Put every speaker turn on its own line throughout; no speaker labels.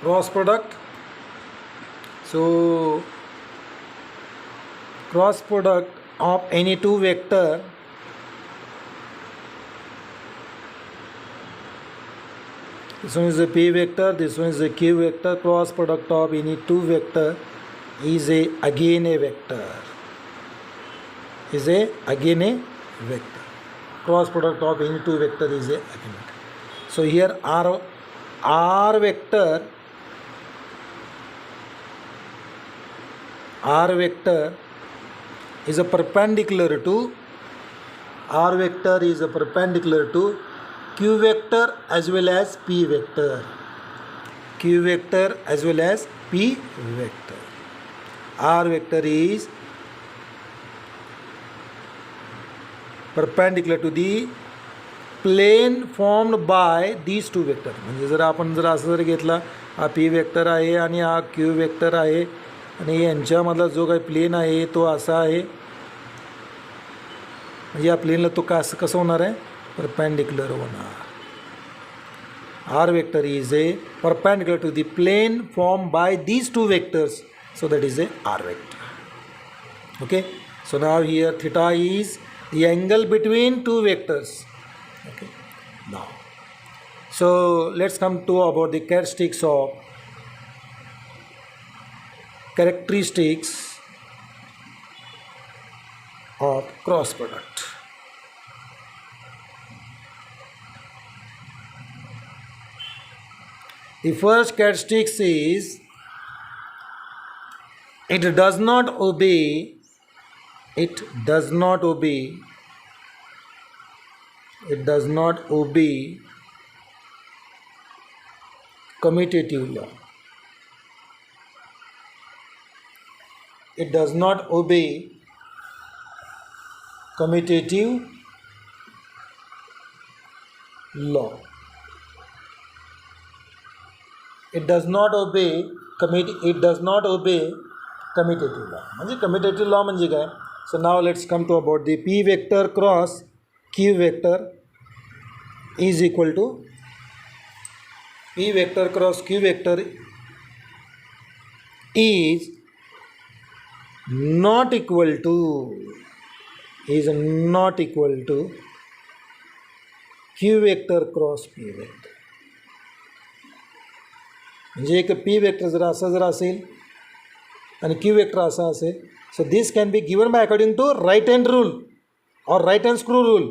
cross product. So cross product of any two vector this one is a p vector, this one is a q vector. Cross product of any two vector is again a vector. Cross product of any two vector is a again vector. So here r vector is a perpendicular to q vector as well as p vector. R vector is perpendicular to the plane formed by these two vector. म्हणजे जर आपण असं जर घेतला हा p vector आहे आणि हा q वेक्टर आहे आणि यांच्यामधला जो काही प्लेन आहे तो असा आहे, म्हणजे या प्लेनला तो कसं होणार आहे, परपेंडिक्युलर होणार. R vector is a perpendicular to the plane formed by these two vectors, so that is a R vector. Okay, so now here theta is the angle between two vectors. Okay, now so let's come to about the characteristics of cross product. The first characteristic is it does not obey commutative law. It does not obey commutative law. It does not obey commutative law. म्हणजे commutative law म्हणजे काय? So now let's come to about the p vector cross q vector is equal to p vector cross q vector is not equal to q vector cross p vector. म्हणजे एक p vector जर असेल आणि q vector असा असेल, so this can be given by according to right hand rule or right hand screw rule.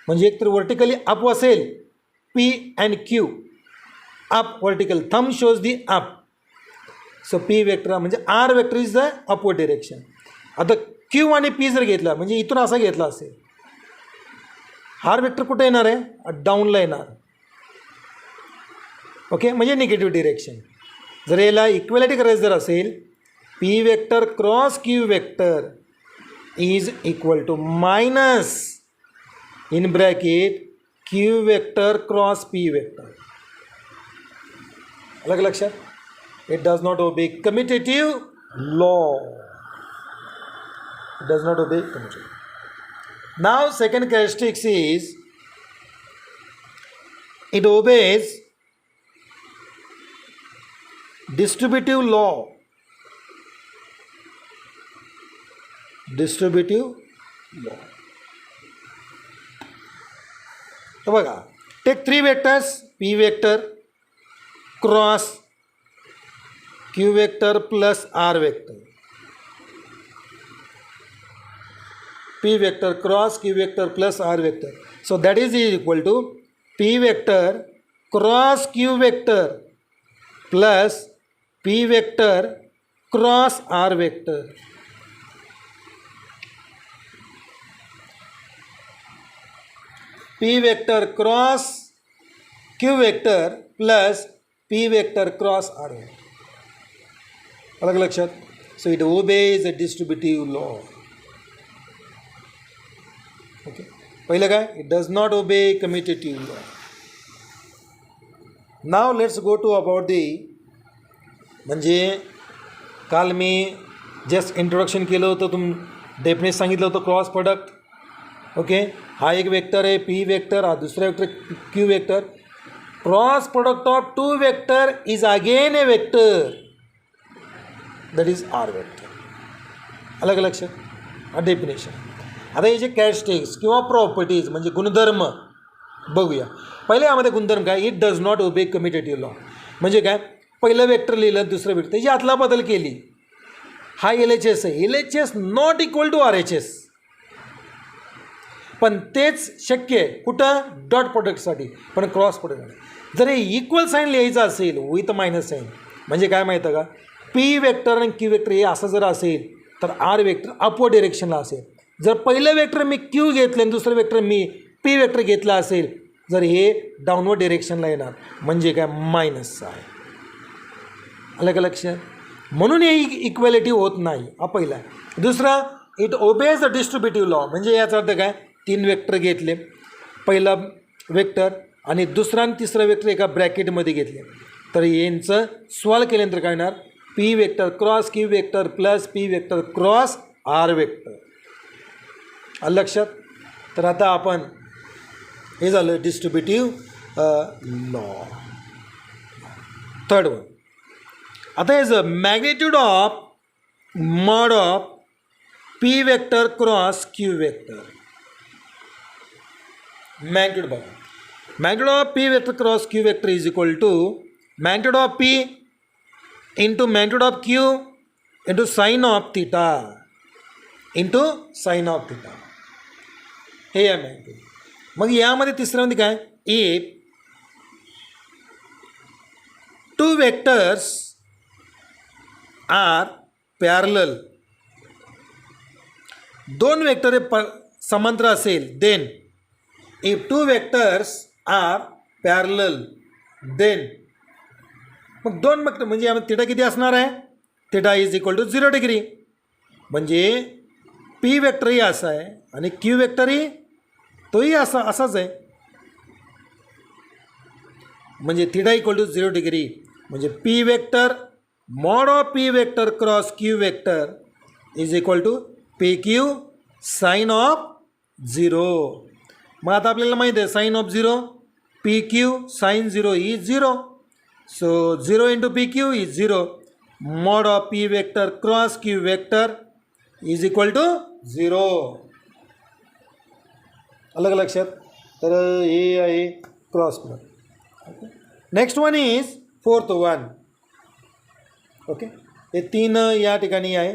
म्हणजे एक तर वर्टिकली अप असेल p and q, up vertical thumb shows the up. So p vector म्हणजे r vector is the upward direction. आता q आणि p जर घेतला म्हणजे इथून असा घेतला असेल, r वेक्टर कुठे येणार आहे, डाऊनला येणार. ओके, म्हणजे निगेटिव्ह डिरेक्शन. जर याला इक्वेलिटी करायचं जर असेल, p vector cross q vector is equal to minus in bracket q vector cross p vector. अलग लक्षात. It does not obey commutative law. Now second characteristic is it obeys distributive law. तर बघा, take three vectors p vector cross q vector plus r vector, p vector cross q vector plus r vector. So that is equal to p vector cross q vector plus p vector cross r vector. p vector cross q vector plus p vector cross r vector. अलग लक्षात. So it obeys a distributive law. Okay, पहिलं काय, it does not obey commutative law. Now let's go to about the, म्हणजे काल मी just introduction केलं होतं, definition सांगितलं होतं क्रॉस प्रोडक्ट. ओके, हा एक वेक्टर आहे p वेक्टर, हा दुसरा vector q vector. Cross product of two vector is again a vector, that is R vector. अलग लक्षात डेफिनेशन. आता हे जे कॅरेक्टरिस्टिक्स किंवा प्रॉपर्टीज म्हणजे गुणधर्म बघूया. पहिले यामध्ये गुणधर्म काय, it does not obey commutative law. म्हणजे काय, पहिलं वेक्टर लिहिलं दुसरं वेक्टर त्याची आतला बदल केली. हा LHS आहे, LHS not equal to RHS. पण तेच शक्य आहे कुठं, डॉट प्रोडक्टसाठी. पण क्रॉस प्रोडक्ट जर हे इक्वल साईन लिहायचं असेल विथ मायनस साईन, म्हणजे काय माहिती आहे का, P वेक्टर आणि Q वेक्टर हे असं जर असेल तर R वेक्टर अपवर्ड डिरेक्शनला असेल. जर पहिलं वेक्टर मी Q घेतलं आणि दुसरं वेक्टर मी P वेक्टर घेतलं असेल जर हे डाऊनवर्ड डिरेक्शनला येणार, म्हणजे काय मायनस आहे. अलग लक्षात. म्हणून हे इक्वॅलिटी होत नाही, हा पहिला. दुसरा, it obeys the distributive law. म्हणजे याचा अर्थ काय, 3 वेक्टर घेतले, पहिला वेक्टर आणि दुसरा आणि तिसरा वेक्टर एका ब्रॅकेटमध्ये घेतले, तर यांचं सॉल्व केल्यानंतर काय येणार, P vector cross Q vector plus P vector cross R vector. लक्षात. तर आता आपण हे झालं डिस्ट्रीब्युटिव्ह लॉ. थर्ड वन, आता is magnitude of mod of P vector cross Q vector. Magnitude बघा, magnitude of P vector cross Q vector is equal to magnitude of P into magnitude of Q into sine of theta into sine of theta. हे आहे magnitude. मग यामध्ये तिसऱ्यामध्ये काय, if two vectors are parallel, दोन vector समांतर असेल, then if two vectors are parallel then, मग दोन वेक्टर म्हणजे यामध्ये थिटा किती असणार आहे, theta is equal to 0 degree. म्हणजे P वेक्टरही असा आहे आणि Q वेक्टरही तोही असाच आहे. म्हणजे थिटा इक्वल टू 0 डिग्री. म्हणजे P vector mod of P vector cross Q vector is equal to PQ sine of 0. मग आता आपल्याला माहीत आहे sign of 0, PQ sine 0 is 0. So 0 into PQ is 0. Mod of P vector cross Q vector is equal to 0. अलग लक्षात. तर हे आहे cross product. Next one is fourth one. Okay, हे 3 या ठिकाणी आहे.